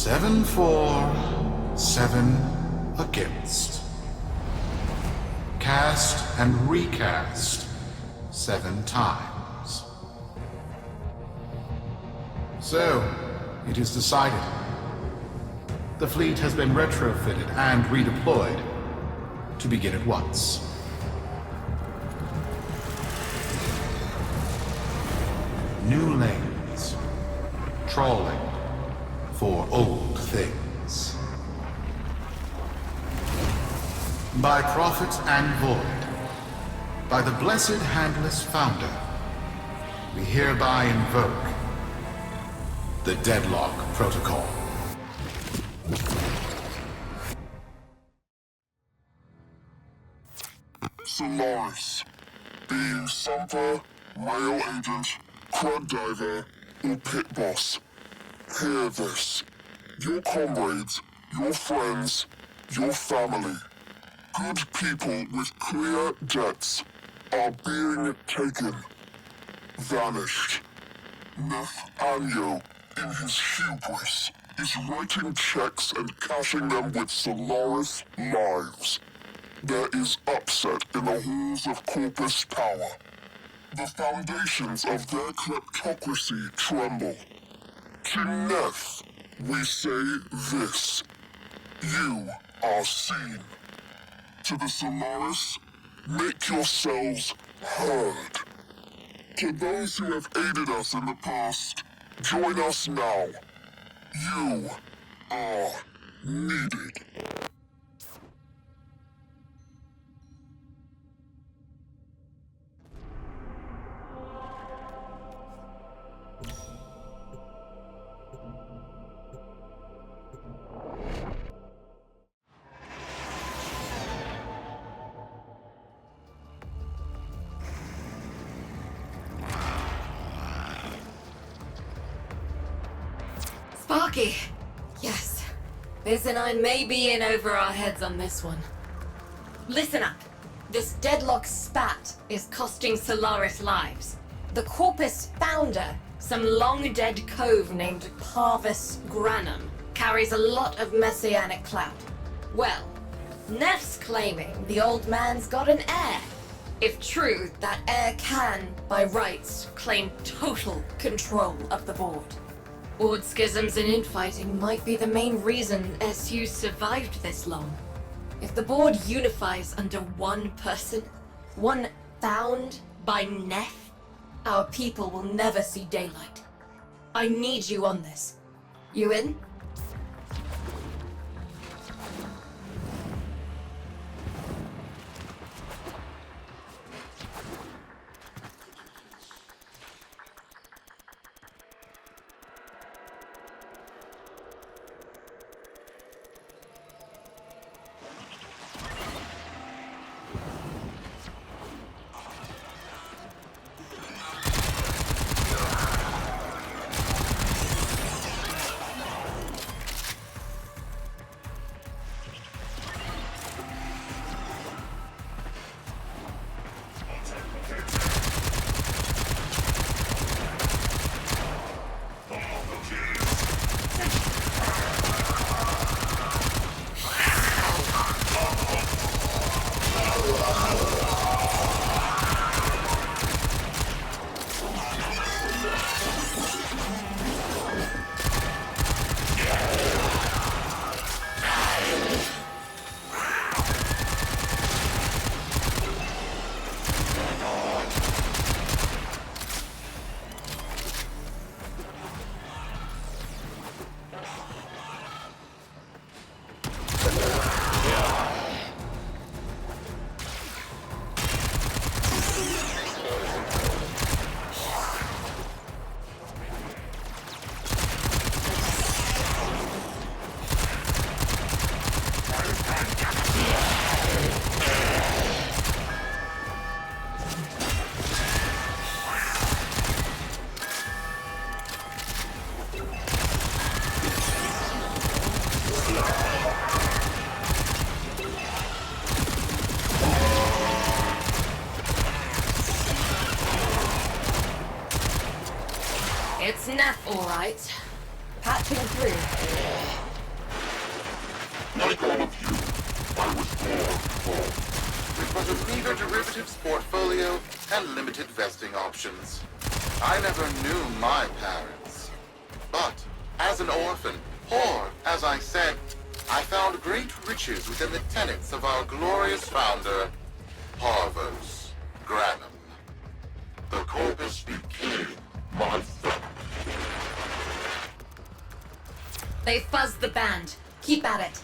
7 for, 7 against. Cast and recast 7 times. So, it is decided. The fleet has been retrofitted and redeployed to begin at once. New lanes. Trawling for old things. By prophet and void, by the blessed handless founder, we hereby invoke the Deadlock Protocol. Solaris. Be you Sumper, rail agent, crud diver, or pit boss. Hear this. Your comrades, your friends, your family, good people with clear debts are being taken. Vanished. Nathaniel, in his hubris, is writing checks and cashing them with Solaris lives. There is upset in the halls of Corpus power. The foundations of their kleptocracy tremble. To Neth, we say this. You are seen. To the Solaris, make yourselves heard. To those who have aided us in the past, join us now. You are needed. Sparky! Yes. Biz and I may be in over our heads on this one. Listen up. This deadlock spat is costing Solaris lives. The Corpus founder, some long-dead cove named Parvos Grenum, carries a lot of messianic clout. Well, Neff's claiming the old man's got an heir. If true, that heir can, by rights, claim total control of the board. Board schisms and infighting might be the main reason SU survived this long. If the board unifies under one person, one found by Neff, our people will never see daylight. I need you on this. You in? It's Neff, all right. Patching through. Like all of you, I was born full. With but a meager derivatives portfolio and limited vesting options. I never knew my parents. But, as an orphan, poor as I said, I found great riches within the tenets of our glorious founder, Parvos Grenum. The corpus became my family. They fuzzed the band. Keep at it.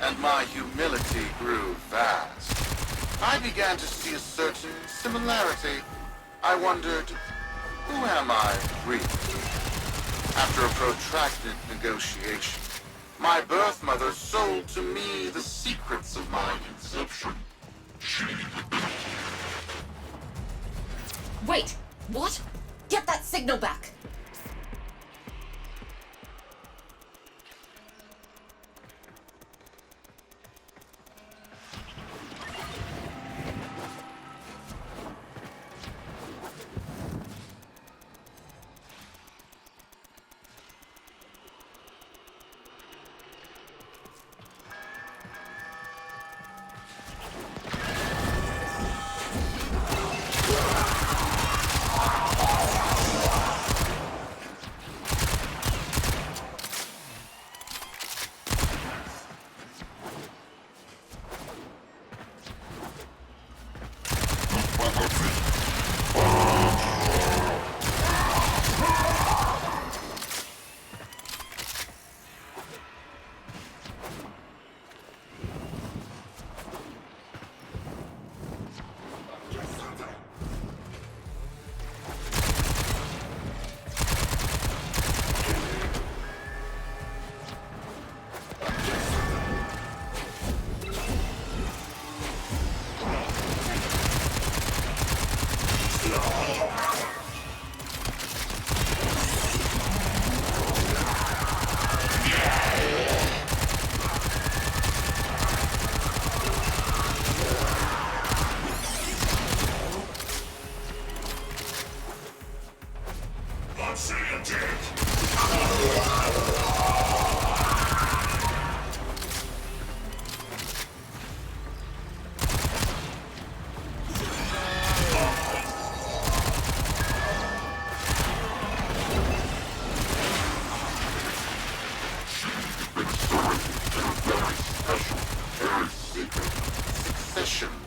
And my humility grew vast. I began to see a certain similarity. I wondered, who am I really? After a protracted negotiation, my birth mother sold to me the secrets of my conception. Wait, what? Get that signal back.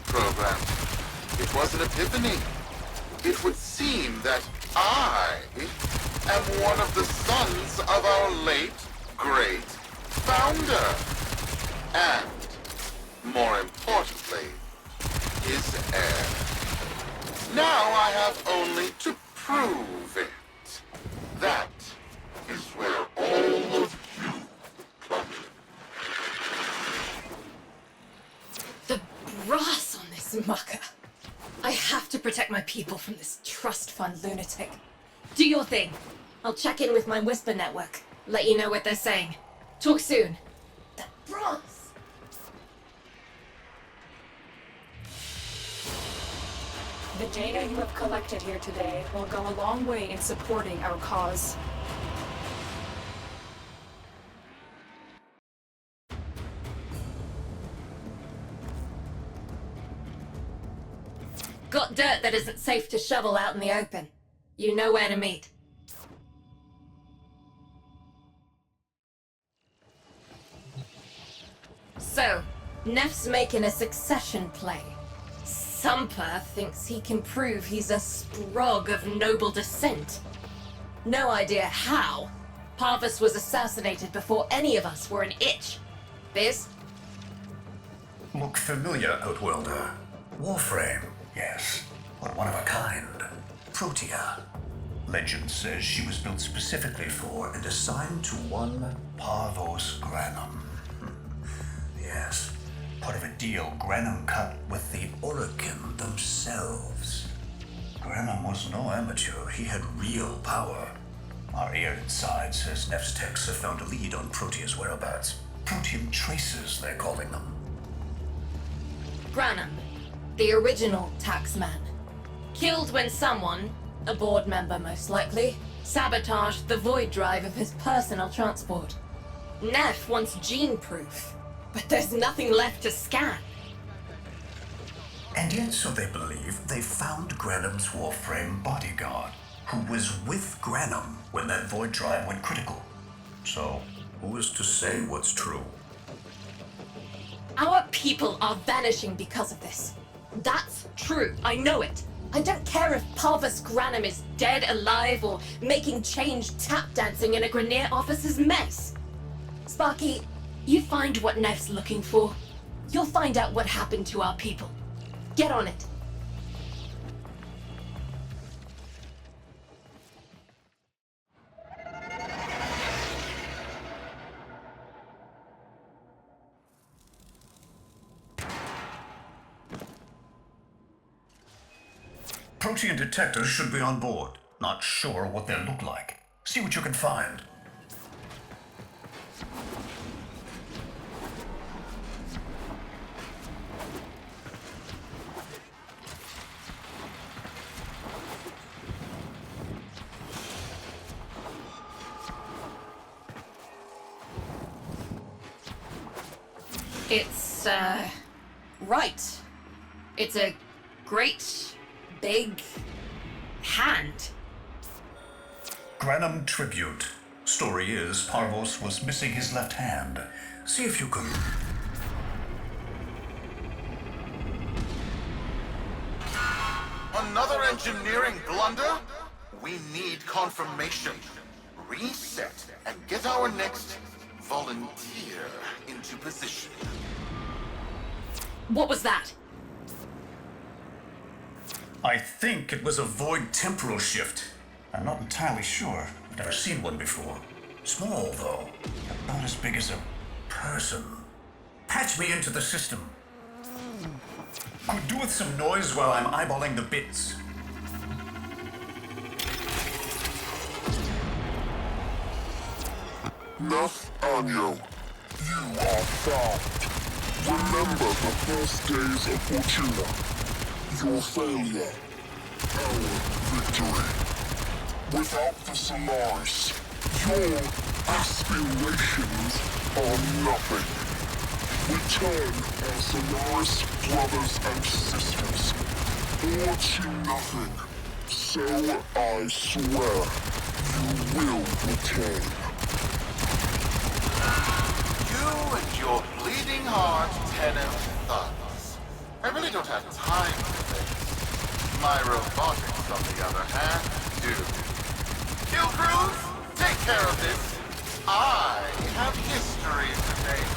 Program. It was an epiphany. It would seem that I am one of the sons of our late, great founder. And, more importantly, his heir. Now I have only to prove it. That is where all of you come in. The brass on this mucker. I have to protect my people from this trust fund lunatic. Do your thing. I'll check in with my whisper network. Let you know what they're saying. Talk soon. The brass! The data you have collected here today will go a long way in supporting our cause. Got dirt that isn't safe to shovel out in the open. You know where to meet. So, Neff's making a succession play. Sumper thinks he can prove he's a sprog of noble descent. No idea how. Parvos was assassinated before any of us were an itch. Biz? Look familiar, Outworlder. Warframe, yes, but one of a kind. Protea. Legend says she was built specifically for and assigned to one Parvos Grenum. Yes, part of a deal Grenum cut with the Orokin themselves. Grenum was no amateur, he had real power. Our ear inside says Neff's techs have found a lead on Protea's whereabouts. Protean traces, they're calling them. Granum, the original taxman. Killed when someone, a board member most likely, sabotaged the void drive of his personal transport. Neff wants gene proof, but there's nothing left to scan. And yet, so they believe, they found Grenum's Warframe bodyguard, who was with Grenum when that void drive went critical. So, who is to say what's true? Our people are vanishing because of this. That's true, I know it. I don't care if Parvos Grenum is dead, alive, or making change tap dancing in a Grenier officer's mess. Sparky, you find what Neff's looking for. You'll find out what happened to our people. Get on it. Protean detectors should be on board. Not sure what they look like. See what you can find. It's, right. It's a great, big hand. Grenum tribute. Story is, Parvos was missing his left hand. See if you can... Another engineering blunder? We need confirmation. Reset and get our next volunteer into position. What was that? I think it was a void temporal shift. I'm not entirely sure. I've never seen one before. Small, though. About as big as a person. Patch me into the system. Could do with some noise while I'm eyeballing the bits. Neff Anyo, you are found. Remember the first days of Fortuna. Your failure, our victory. Without the Solaris, your aspirations are nothing. Return our Solaris brothers and sisters, or to nothing. So I swear, you will return. You and your bleeding heart, Tenno thugs. I really don't have time for this. My robotics, on the other hand, do. Kill crews, take care of this. I have history to make.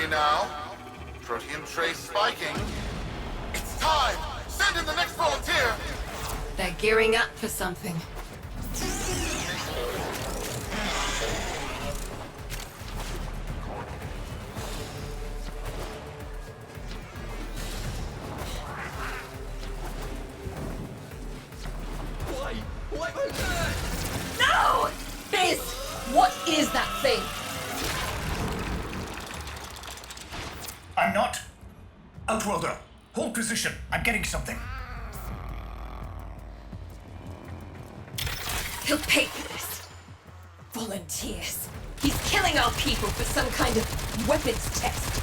ready now. Protein trace spiking. It's time! Send in the next volunteer! They're gearing up for something. No! Biz! What is that thing? I'm not. Outworlder, hold position. I'm getting something. He'll pay for this. Volunteers. He's killing our people for some kind of weapons test.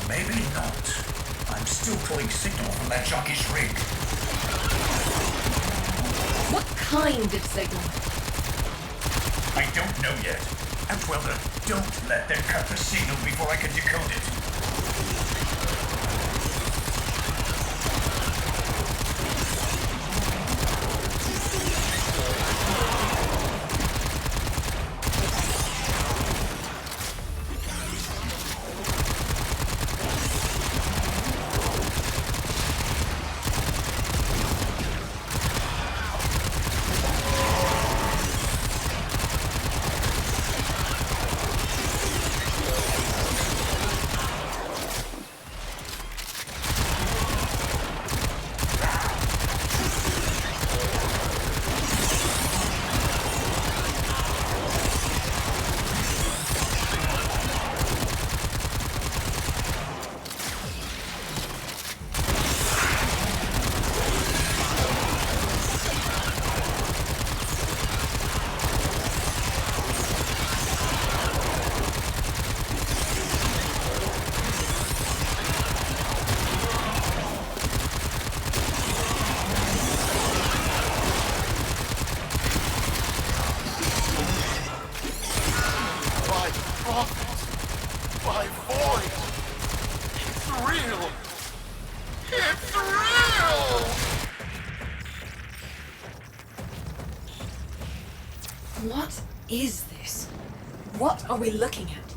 Maybe not. I'm still pulling signal from that jockey's rig. What kind of signal? I don't know yet. Outworlder, don't let them cut the signal before I can decode it. My void! It's real! It's real! What is this? What are we looking at?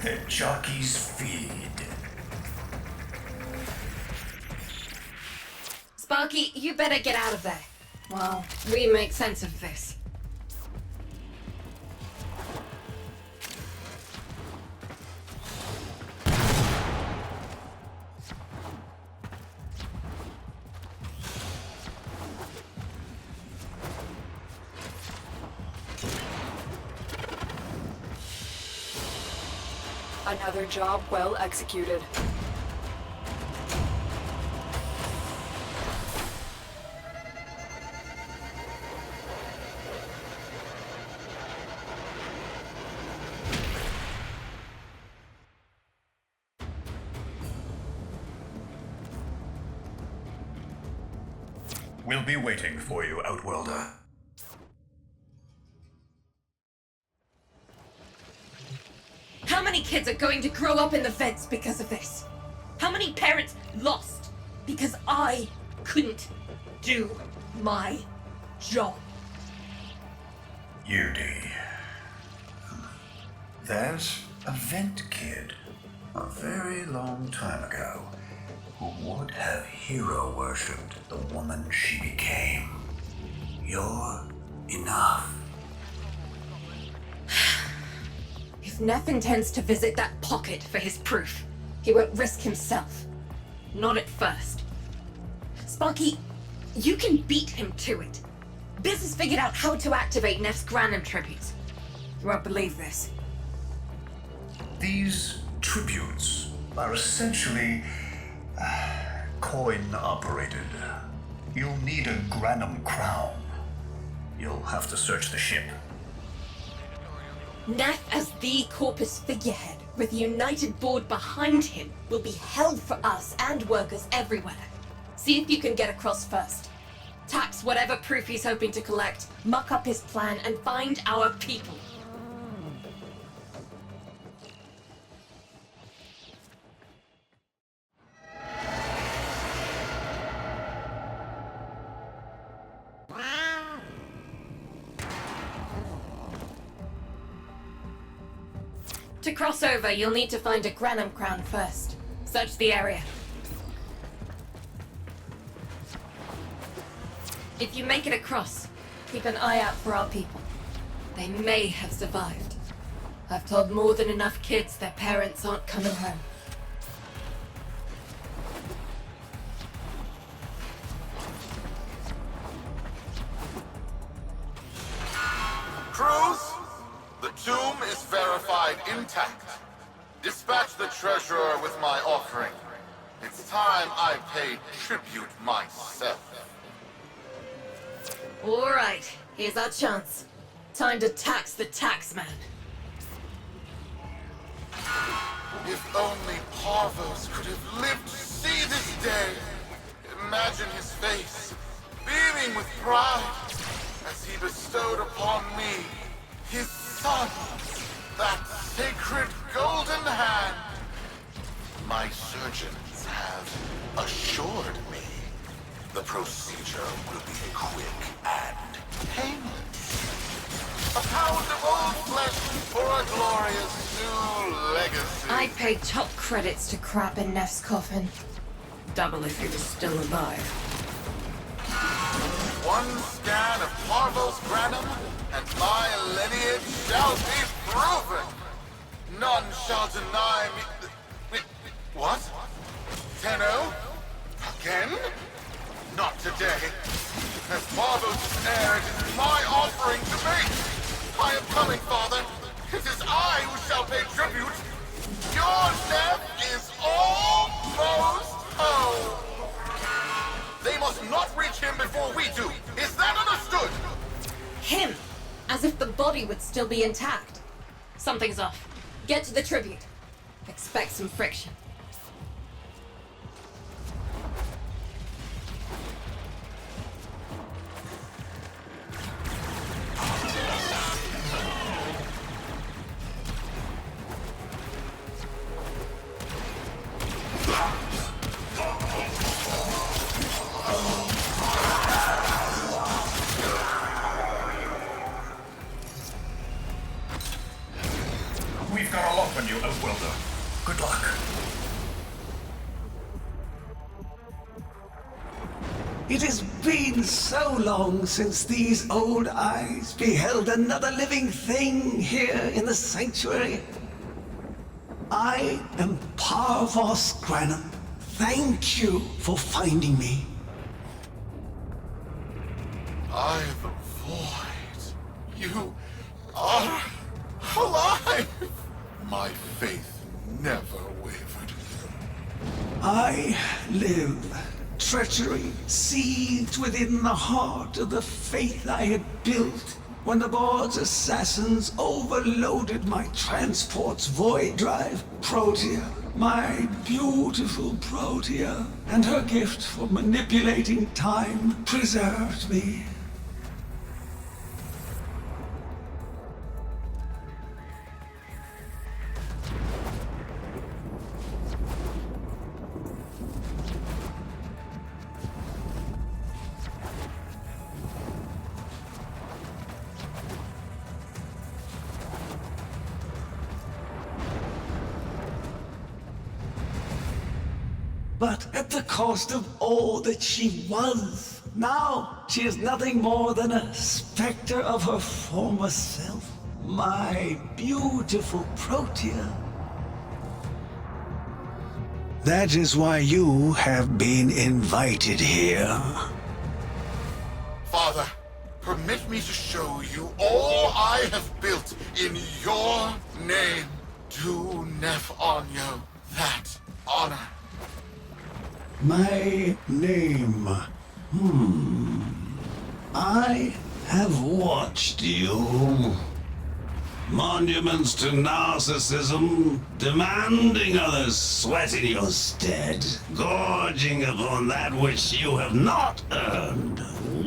The jockey's feed. Sparky, you better get out of there. Well, we make sense of this. Another job well executed. We'll be waiting for you, Outworlder. How many kids are going to grow up in the vents because of this? How many parents lost because I couldn't do my job? Yudi. There's a vent kid a very long time ago who would have hero worshipped the woman she became. You're enough. If Neff intends to visit that pocket for his proof, he won't risk himself. Not at first. Sparky, you can beat him to it. Biz has figured out how to activate Neff's Granum tributes. You won't believe this. These tributes are essentially coin-operated. You'll need a Granum crown. You'll have to search the ship. Neff as the Corpus figurehead, with a united board behind him, will be hell for us and workers everywhere. See if you can get across first. Tax whatever proof he's hoping to collect, muck up his plan, and find our people. To cross over, you'll need to find a Grenum crown first. Search the area. If you make it across, keep an eye out for our people. They may have survived. I've told more than enough kids their parents aren't coming home. Crews, the tomb is verified intact. Dispatch the treasurer with my offering. It's time I paid tribute myself. All right, here's our chance. Time to tax the taxman. If only Parvos could have lived to see this day. Imagine his face, beaming with pride, as he bestowed upon me, his son, that sacred golden hand. My surgeons have assured me the procedure will be quick and painless. A pound of old flesh for a glorious new legacy. I paid top credits to crap in Neff's coffin. Double if he was still alive. One scan of Parvos Grenum, and my lineage shall be proven. None shall deny me. What? Tenno? Again? Not today. As Parvos' heir, it is my offering to make. I am coming, Father. It is I who shall pay tribute. Your death is almost home. They must not reach him before we do. Is that understood? Him! As if the body would still be intact. Something's off. Get to the tribute. Expect some friction. We've got a lock on you, Outworlder. Good luck. It has been so long since these old eyes beheld another living thing here in the sanctuary. I am Parvos Grenum. Thank you for finding me. I the void. You are alive. My faith never wavered. I live. Treachery seethed within the heart of the faith I had built when the board's assassins overloaded my transport's void drive. Protea, my beautiful Protea, and her gift for manipulating time preserved me. But at the cost of all that she was. Now she is nothing more than a specter of her former self. My beautiful Protea. That is why you have been invited here. Father, permit me to show you all I have built in your name. Do Neff Onyo that honor. My name. I have watched you. Monuments to narcissism, demanding others sweat in your stead, gorging upon that which you have not earned.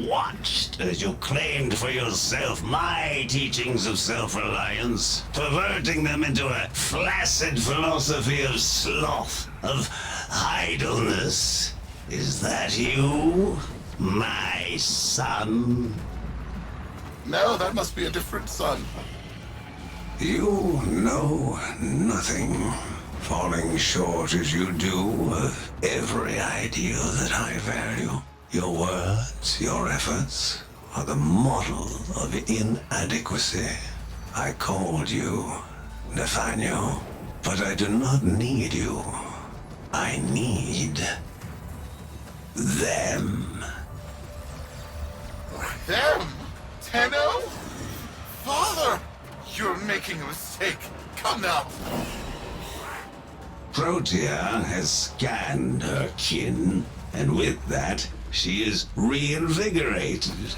Watched as you claimed for yourself my teachings of self-reliance, perverting them into a flaccid philosophy of sloth, of idleness. Is that you, my son? No, that must be a different son. You know nothing, falling short as you do of every ideal that I value. Your words, your efforts, are the model of inadequacy. I called you, Nathaniel, but I do not need you. I need them. Them? Tenno? Father! You're making a mistake. Come now. Protea has scanned her kin, and with that, she is reinvigorated.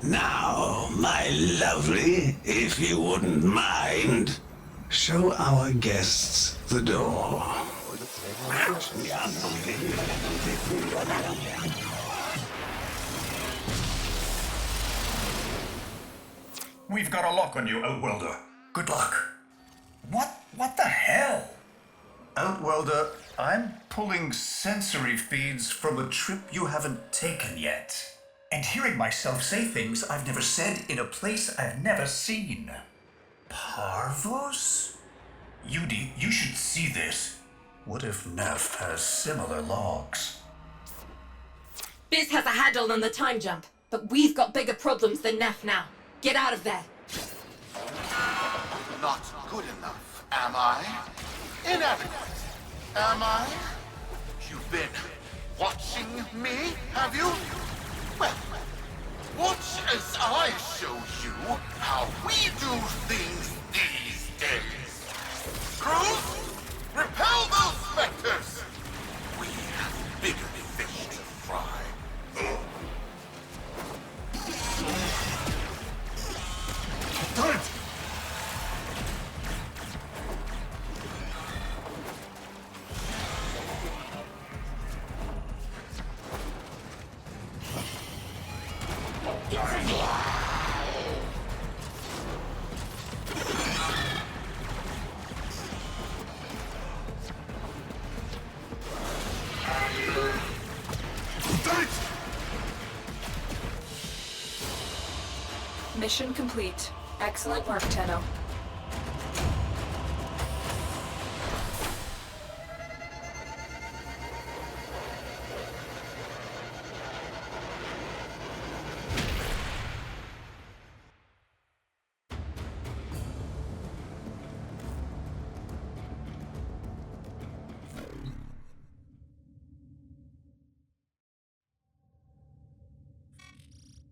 Now, my lovely, if you wouldn't mind, show our guests the door. We've got a lock on you, Outworlder. Good luck. What the hell? Outworlder, I'm pulling sensory feeds from a trip you haven't taken yet. And hearing myself say things I've never said in a place I've never seen. Parvos? Yudi, you should see this. What if Neff has similar logs? Biz has a handle on the time jump, but we've got bigger problems than Neff now. Get out of there. Not good enough, am I? Inadequate, am I? You've been watching me, have you? Well, watch as I show you how we do things these days. Crews, repel those specters! We have bigger fish to fry. Don't! Mission complete. Excellent work, Tenno.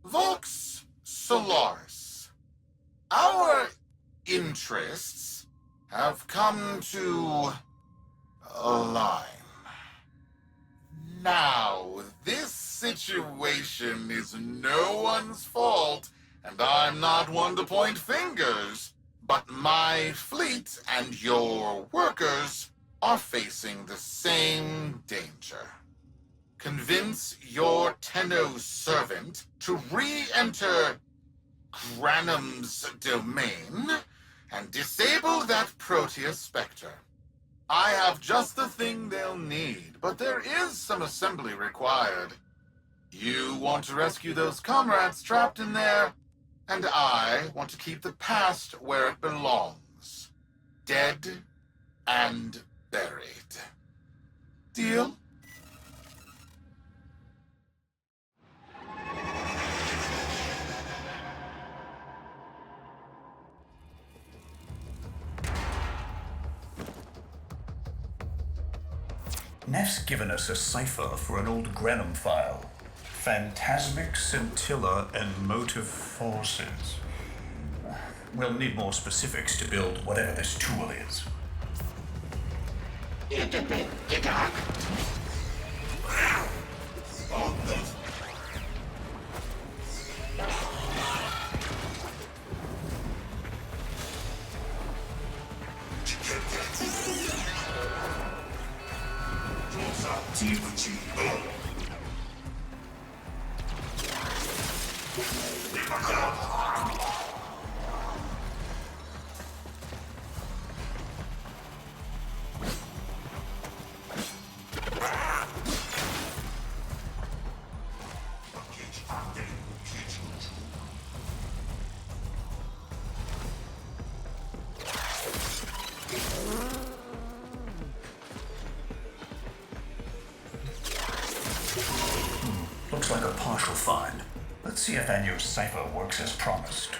Vox Solaris. Our interests have come to align. Now, this situation is no one's fault, and I'm not one to point fingers, but my fleet and your workers are facing the same danger. Convince your Tenno servant to re-enter Grenum's domain and disable that Protea Spectre. I have just the thing they'll need, but there is some assembly required. You want to rescue those comrades trapped in there, and I want to keep the past where it belongs. Dead and buried. Deal? Neff's given us a cipher for an old Grenum file. Phantasmic scintilla and motive forces. We'll need more specifics to build whatever this tool is. partial find. Let's see if Anyo's cipher works as promised.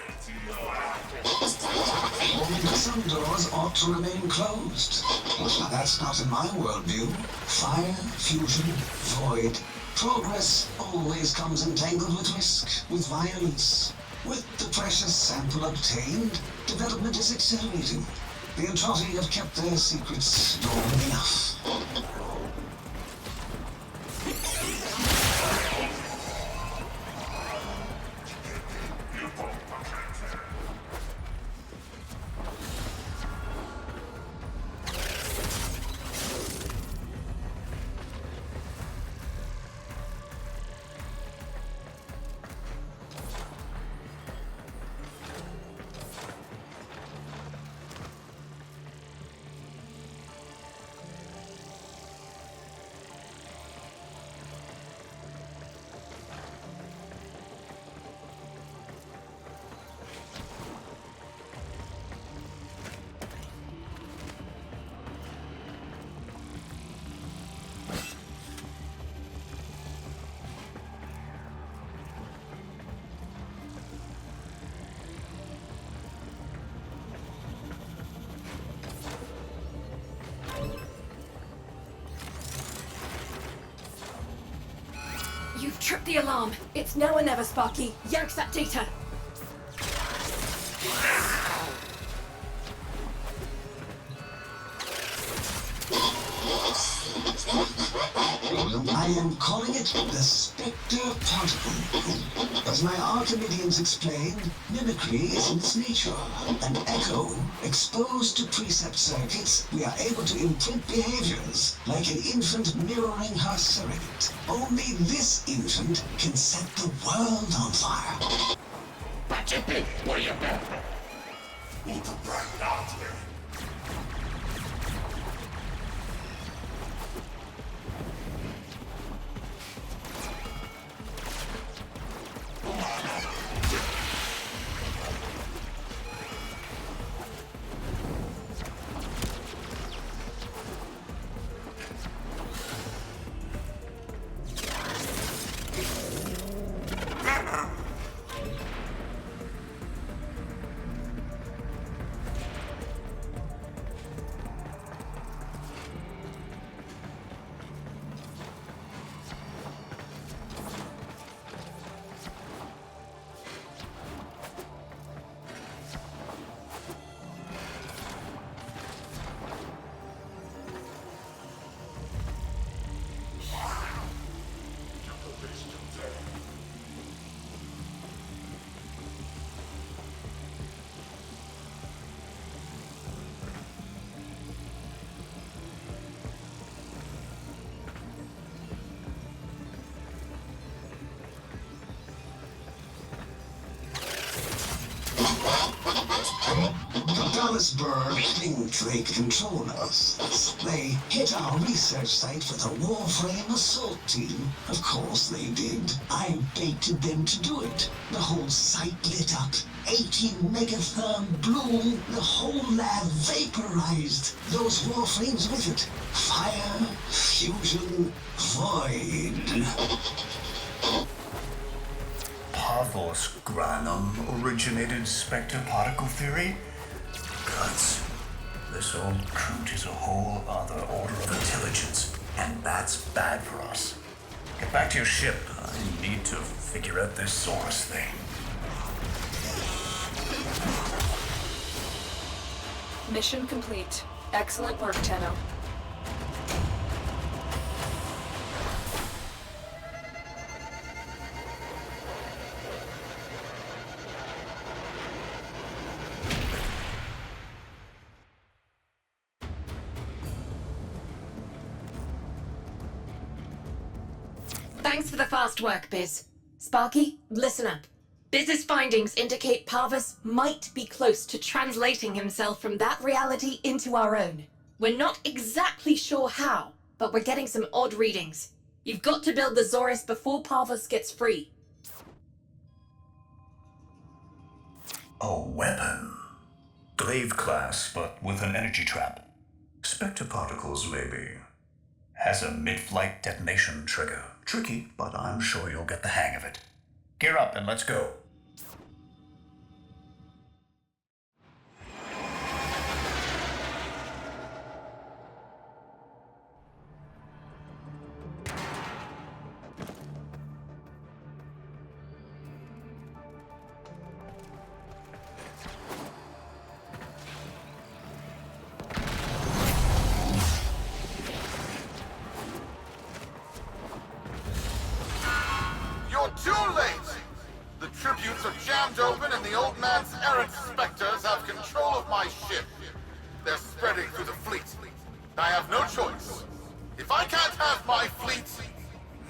Some doors ought to remain closed. Now, that's not in my worldview. Fire, fusion, void. Progress always comes entangled with risk, with violence. With the precious sample obtained, development is accelerating. The Entrotti have kept their secrets long enough. You've tripped the alarm. It's now or never, Sparky. Yank that data. I am calling it the Spectre Particle. As my Archimedeans explained, mimicry is in its nature. An echo, exposed to precept circuits, we are able to imprint behaviors, like an infant mirroring her surrogate. Only this infant can set the world on fire. Dallasburg think they control us. They hit our research site with a Warframe assault team. Of course they did. I baited them to do it. The whole site lit up. 80 megatherm bloom. The whole lab vaporized. Those Warframes with it. Fire, fusion, void. Parvos Grenum originated spectre particle theory? Guts. This old coot is a whole other order of intelligence, and that's bad for us. Get back to your ship. I need to figure out this Saurus thing. Mission complete. Excellent work, Tenno. Thanks for the fast work, Biz. Sparky, listen up. Biz's findings indicate Parvos might be close to translating himself from that reality into our own. We're not exactly sure how, but we're getting some odd readings. You've got to build the Zorus before Parvos gets free. A weapon. Glaive class, but with an energy trap. Spectre particles, maybe. Has a mid-flight detonation trigger. Tricky, but I'm sure you'll get the hang of it. Gear up and let's go. You're too late! The tributes are jammed open and the old man's errant specters have control of my ship. They're spreading through the fleet. I have no choice. If I can't have my fleet,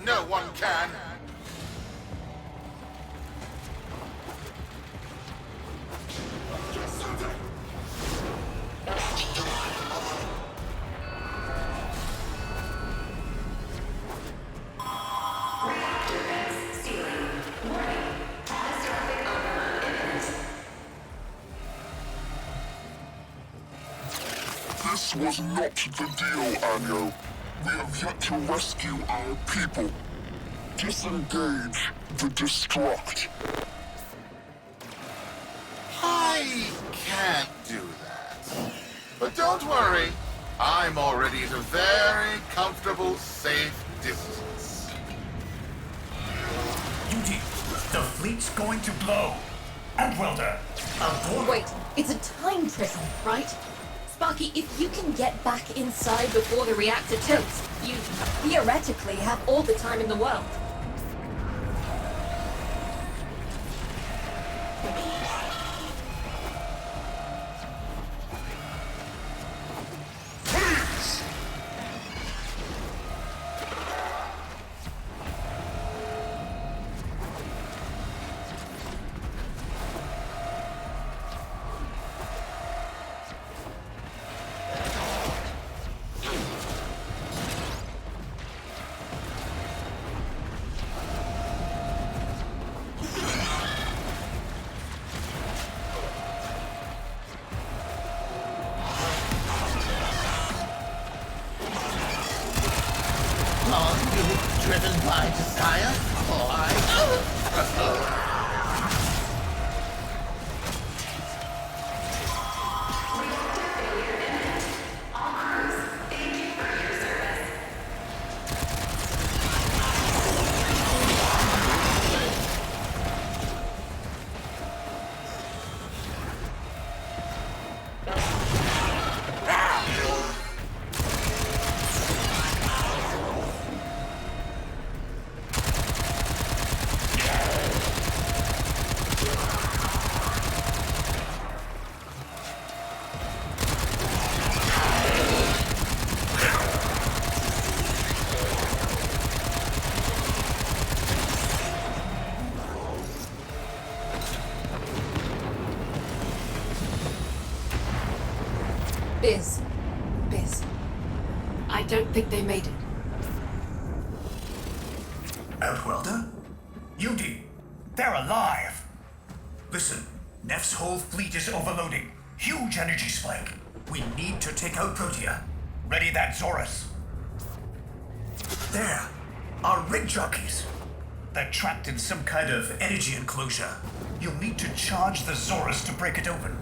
no one can. This was not the deal, Anyo. We have yet to rescue our people. Disengage the destruct. I can't do that. But don't worry. I'm already at a very comfortable, safe distance. Duty, the fleet's going to blow. Outwelder, aboard. Wait, it's a time prison, right? Sparky, if you can get back inside before the reactor tilts, you theoretically have all the time in the world. Driven by desire, Biz. I don't think they made it. Outwelder? Yudi, they're alive! Listen, Neff's whole fleet is overloading. Huge energy spike. We need to take out Protea. Ready that Zorus. There, our rig jockeys. They're trapped in some kind of energy enclosure. You'll need to charge the Zorus to break it open.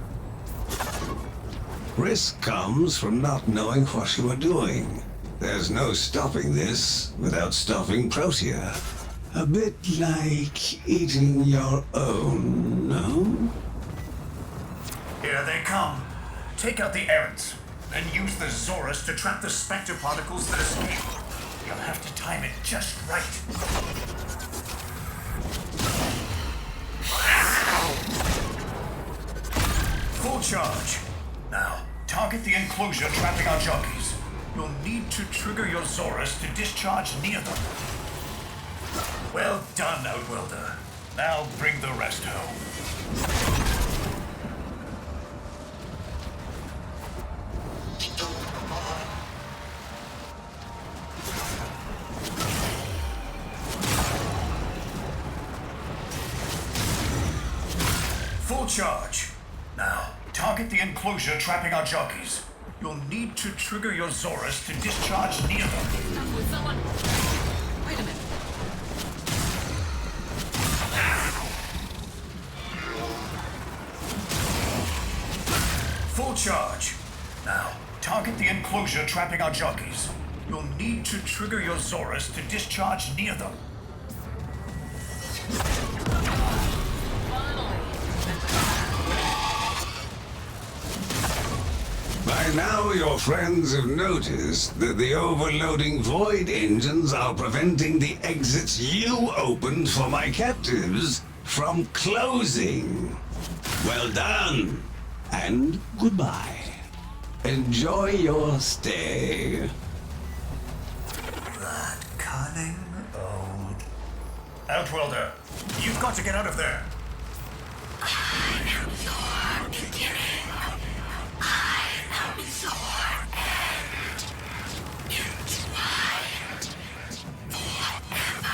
Risk comes from not knowing what you are doing. There's no stopping this without stopping Protea. A bit like eating your own, no? Here they come. Take out the errants, then use the Zorus to trap the spectre particles that escape. You'll have to time it just right. Full charge. Now, target the enclosure trapping our jockeys. You'll need to trigger your Zorus to discharge near them. Well done, Outwelder. Now bring the rest home. Full charge. Now, target the enclosure trapping our jockeys. You'll need to trigger your Zorus to discharge near them. With someone. Wait a minute. full charge. Now, target the enclosure trapping our jockeys. You'll need to trigger your Zorus to discharge near them. By now, your friends have noticed that the overloading void engines are preventing the exits you opened for my captives from closing. Well done, and goodbye. Enjoy your stay. That cunning old... Outworlder, you've got to get out of there. I am your beginning. I am your end. Entwined forever.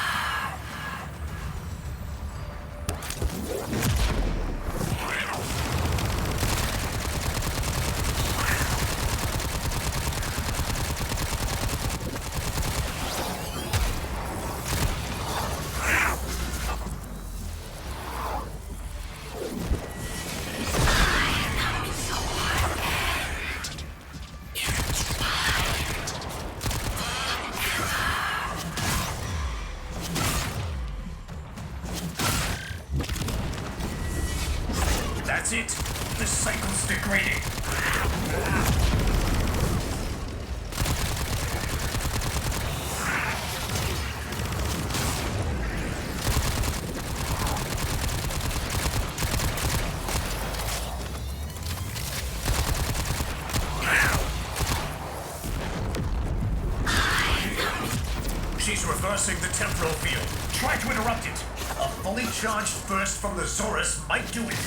That's it. The cycle's degrading. She's reversing the temporal field. Try to interrupt it. A fully charged burst from the Zorus might do it.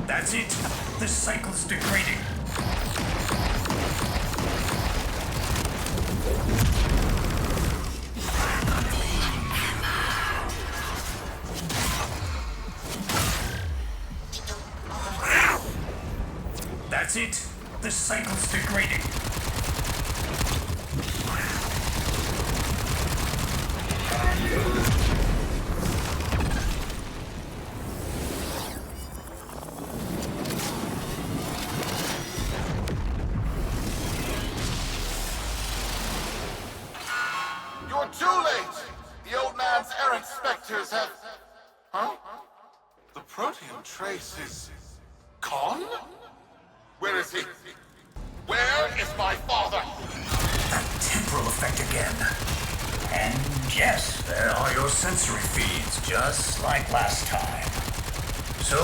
That's it. The cycle's degrading. That's it. The cycle's degrading. You're too late! The old man's errant specters have... Huh? The protean trace is... gone? Where is he? Where is my father? That temporal effect again. And yes, there are your sensory feeds, just like last time. So,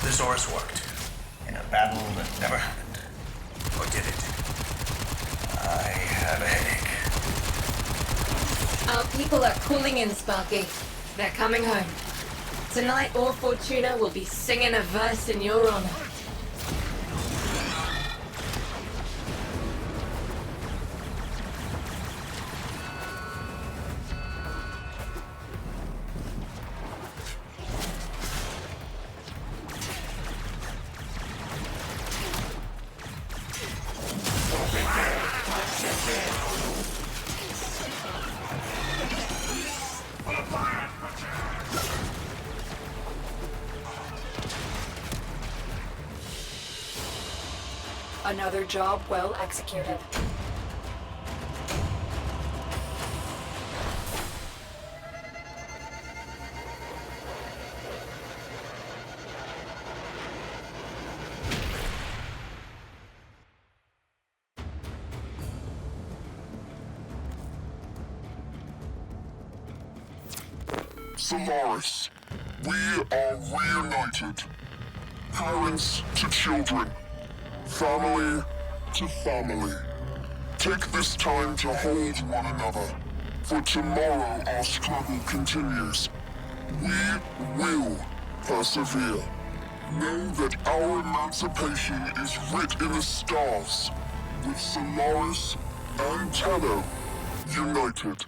the Zorus worked. In a battle that never happened. Or did it? I have a headache. Our people are cooling in, Sparky. They're coming home. Tonight, all Fortuna will be singing a verse in your honor. Another job well executed. Solaris, we are reunited. Parents to children. Family to family. Take this time to hold one another, for tomorrow our struggle continues. We will persevere. Know that our emancipation is writ in the stars, with Solaris and Tenno united.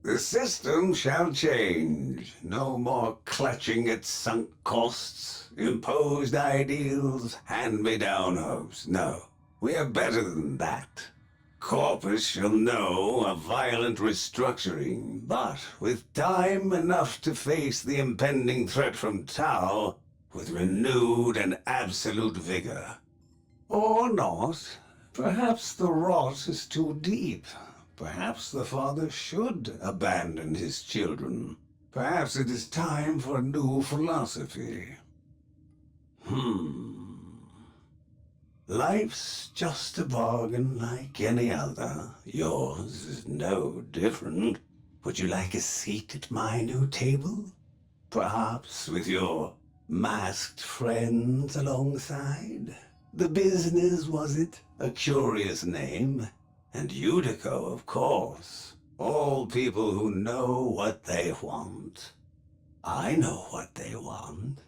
The system shall change. No more clutching at sunk costs, imposed ideals, hand-me-down hopes. No, we are better than that. Corpus shall know a violent restructuring, but with time enough to face the impending threat from Tau with renewed and absolute vigor. Or not. Perhaps the rot is too deep. Perhaps the father should abandon his children. Perhaps it is time for a new philosophy. Life's just a bargain like any other. Yours is no different. Would you like a seat at my new table? Perhaps with your masked friends alongside? The business, was it? A curious name. And Udico, of course. All people who know what they want. I know what they want.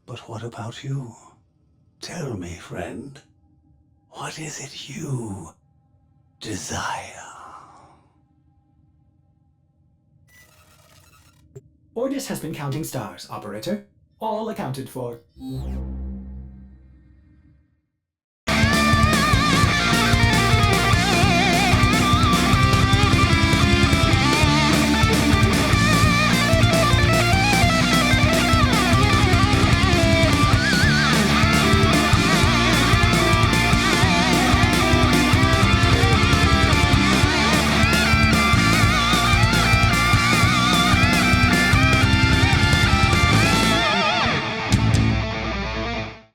But what about you? Tell me, friend. What is it you desire? Ordis has been counting stars, operator. All accounted for.